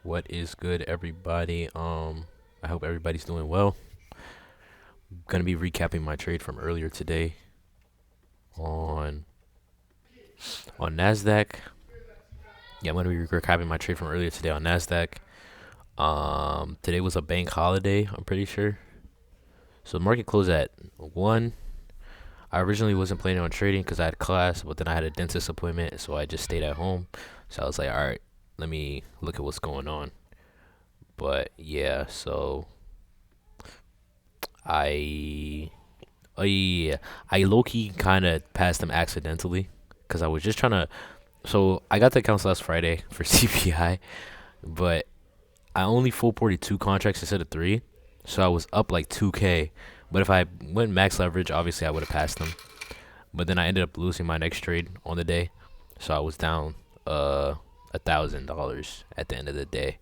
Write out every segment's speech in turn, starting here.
What is good, everybody? I hope everybody's doing well. Gonna be recapping my trade from earlier today on Nasdaq. Yeah, I'm gonna be recapping my trade from earlier today on Nasdaq. Today was a bank holiday. I'm pretty sure. So the market closed at 1. I originally wasn't planning on trading because I had class, but then I had a dentist appointment, so I just stayed at home. So I was like, all right, let me look at what's going on. But yeah, so I Oh yeah, I low key kind of passed them accidentally because I was just trying to. So I got the accounts last Friday for CPI, but I only full ported 2 contracts instead of 3, so I was up like 2K. But if I went max leverage, obviously I would have passed them. But then I ended up losing my next trade on the day, so I was down $1,000 at the end of the day.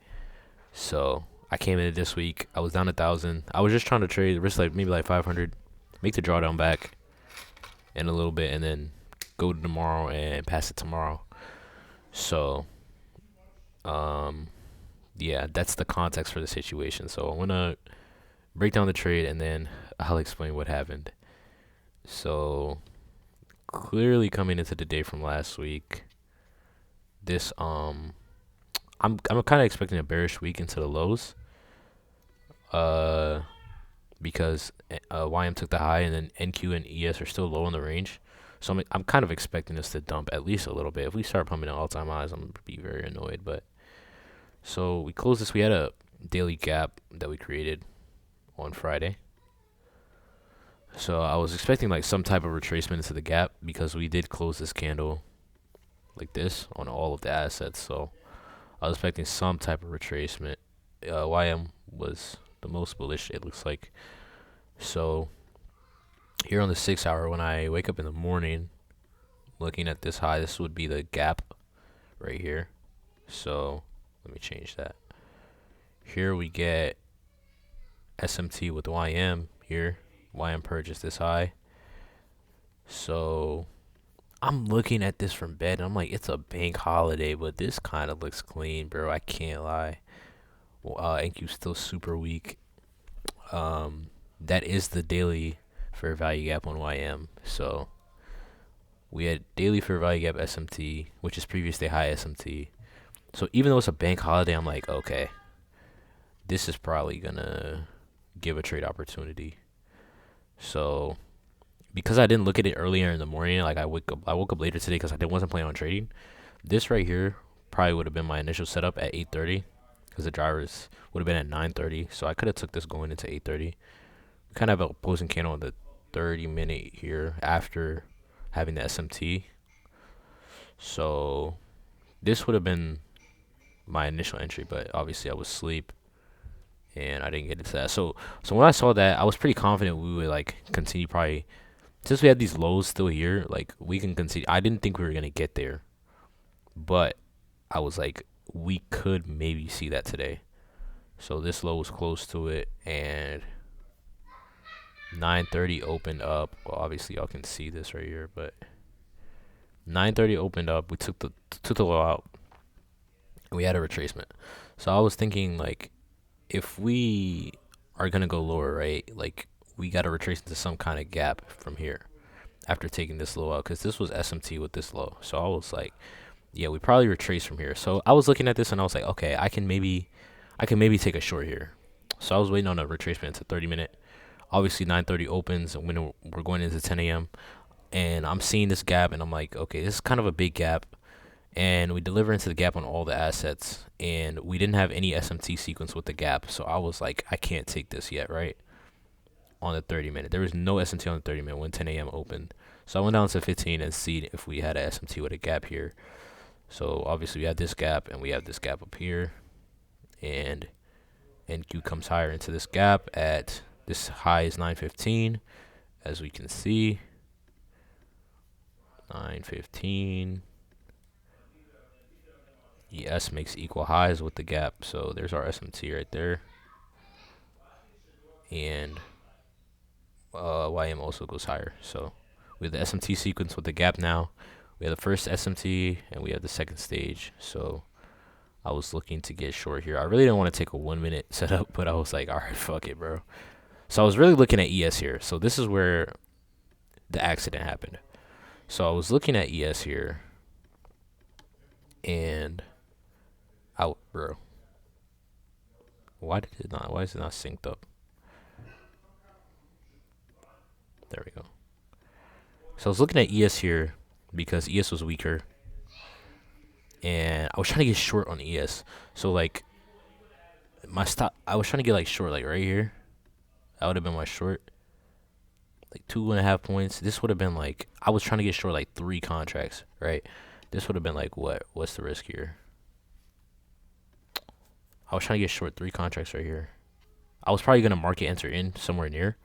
So I came in this week. I was down 1,000. I was just trying to trade risk like maybe like 500, make the drawdown back in a little bit, and then go to tomorrow and pass it tomorrow. So, um, yeah, that's the context for the situation. So I'm gonna break down the trade and then I'll explain what happened. So clearly coming into the day from last week, this I'm kind of expecting a bearish week into the lows. Uh, because YM took the high and then NQ and ES are still low in the range. So I'm kind of expecting this to dump at least a little bit. If we start pumping at all-time highs, I'm gonna be very annoyed. But so we closed this. We had a daily gap that we created on Friday. So I was expecting like some type of retracement into the gap because we did close this candle like this on all of the assets. So I was expecting some type of retracement. YM was the most bullish, it looks like. So here on the 6 hour, when I wake up in the morning, looking at this high, this would be the gap right here. So let me change that. Here we get SMT with YM here. YM purchased this high. So I'm looking at this from bed and I'm like, it's a bank holiday, but this kind of looks clean, bro. I can't lie. Well, NQ's still super weak. That is the daily fair value gap on YM. So we had daily fair value gap SMT, which is previous day high SMT. So even though it's a bank holiday, I'm like, okay, this is probably gonna give a trade opportunity. So because I didn't look at it earlier in the morning, like I woke up later today because I wasn't planning on trading. This right here probably would have been my initial setup at 8:30 because the drivers would have been at 9:30. So I could have took this going into 8:30. We kind of have a opposing candle on the 30-minute here after having the SMT. So this would have been my initial entry, but obviously I was asleep and I didn't get into that. So when I saw that, I was pretty confident we would like continue probably since we had these lows still here, like we can continue. I didn't think we were gonna get there, but I was like we could maybe see that today. So this low was close to it and 9:30 opened up. Well, obviously y'all can see this right here, but 9:30 opened up. We took the low out and we had a retracement. So I was thinking like if we are gonna go lower, right? Like we got to retrace into some kind of gap from here after taking this low out because this was SMT with this low. So I was like, yeah, we probably retrace from here. So I was looking at this and I was like, okay, I can maybe take a short here. So I was waiting on a retracement to 30-minute. Obviously 9:30 opens and when we're going into 10 a.m. and I'm seeing this gap and I'm like, okay, this is kind of a big gap. And we deliver into the gap on all the assets and we didn't have any SMT sequence with the gap. So I was like, I can't take this yet, right? On the 30-minute. There was no SMT on the 30-minute when 10 a.m. opened. So I went down to 15 and see if we had a SMT with a gap here. So obviously we have this gap and we have this gap up here. And NQ comes higher into this gap at this high is 915 as we can see. 915. ES makes equal highs with the gap. So there's our SMT right there. And YM also goes higher. So we have the SMT sequence with the gap now. We have the first SMT and we have the second stage. So I was looking to get short here. I really didn't want to take a 1 minute setup, but I was like, all right, fuck it, bro. So I was really looking at ES here. So this is where the accident happened. So I was looking at ES here, and out, bro. Why is it not synced up? There we go. So I was looking at ES here because ES was weaker, and I was trying to get short on ES. So like my stop, I was trying to get like short, like right here. That would have been my short, like 2.5 points. This would have been like, I was trying to get short like 3 contracts, right? This would have been like what? What's the risk here? I was trying to get short 3 contracts right here. I was probably gonna market enter in somewhere near.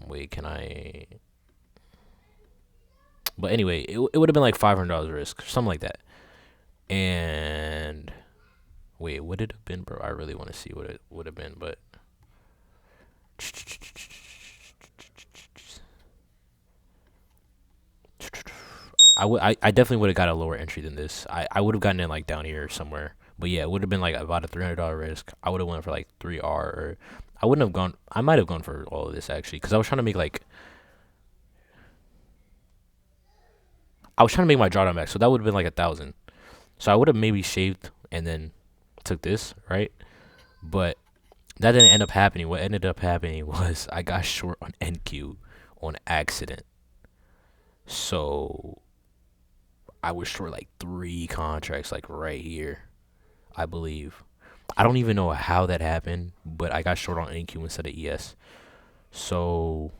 Wait, can I? But anyway, it would have been like $500 risk, something like that. And wait, would it have been, bro? I really want to see what it would have been, but I definitely would have got a lower entry than this. I would have gotten in like down here somewhere. But yeah, it would have been like about a $300 risk. I would have went for like 3R, or I wouldn't have gone. I might have gone for all of this actually, because I was trying to make like, I was trying to make my drawdown back, so that would have been like 1,000. So I would have maybe shaved and then took this, right? But that didn't end up happening. What ended up happening was I got short on NQ on accident. So I was short like 3 contracts, like right here, I believe. I don't even know how that happened, but I got short on NQ instead of ES. So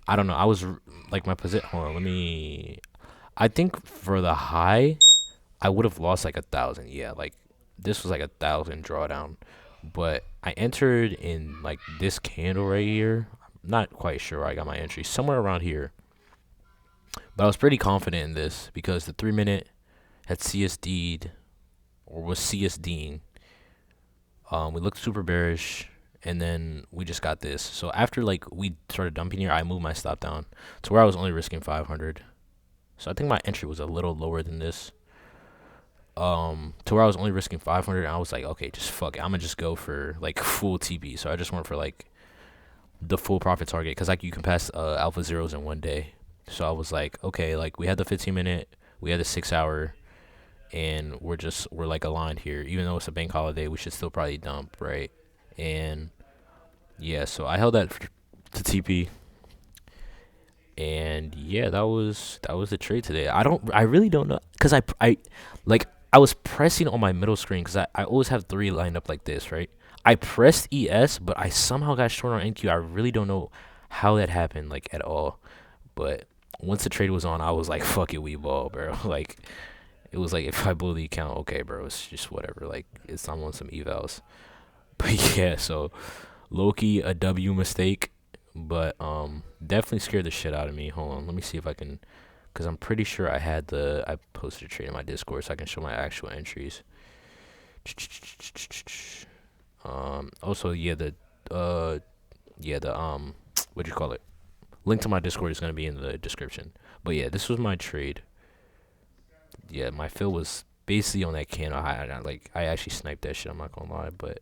I don't know. I was like my position. Hold on, let me. I think for the high, I would have lost like 1,000. Yeah, like this was like 1,000 drawdown, but I entered in like this candle right here. I'm not quite sure where I got my entry, somewhere around here. But I was pretty confident in this because the 3 minute had CSD'd or was CSDing. We looked super bearish, and then we just got this. So after like we started dumping here, I moved my stop down to where I was only risking 500. So I think my entry was a little lower than this. To where I was only risking 500, and I was like, okay, just fuck it. I'm gonna just go for like full TP. So I just went for like the full profit target, because like you can pass alpha zeros in 1 day. So I was like, okay, like we had the 15 minute, we had the 6 hour, and we're like aligned here. Even though it's a bank holiday, we should still probably dump, right? And yeah, so I held that to TP. And yeah, that was the trade today. I really don't know, because I was pressing on my middle screen, because I always have 3 lined up like this, right? I pressed ES, but I somehow got short on NQ. I really don't know how that happened, like, at all. But once the trade was on, I was like, fuck it, we ball, bro. Like, it was like, if I blow the account, okay, bro, it's just whatever. Like, I'm on some evals. But yeah, so Loki, a W mistake, but definitely scared the shit out of me. Hold on, let me see if I can, because I'm pretty sure I posted a trade in my Discord, so I can show my actual entries. Also, yeah, the what do you call it? Link to my Discord is gonna be in the description. But yeah, this was my trade. Yeah, my fill was basically on that candle high. I actually sniped that shit. I'm not gonna lie, but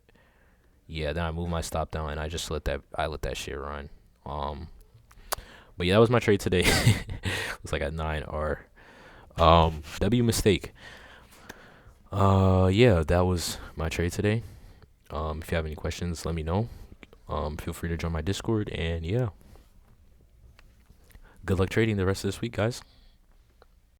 yeah, then I moved my stop down and I just let that shit run. But yeah, that was my trade today. It was like a 9R. W mistake. Yeah, that was my trade today. If you have any questions, let me know. Feel free to join my Discord, and yeah. Good luck trading the rest of this week, guys.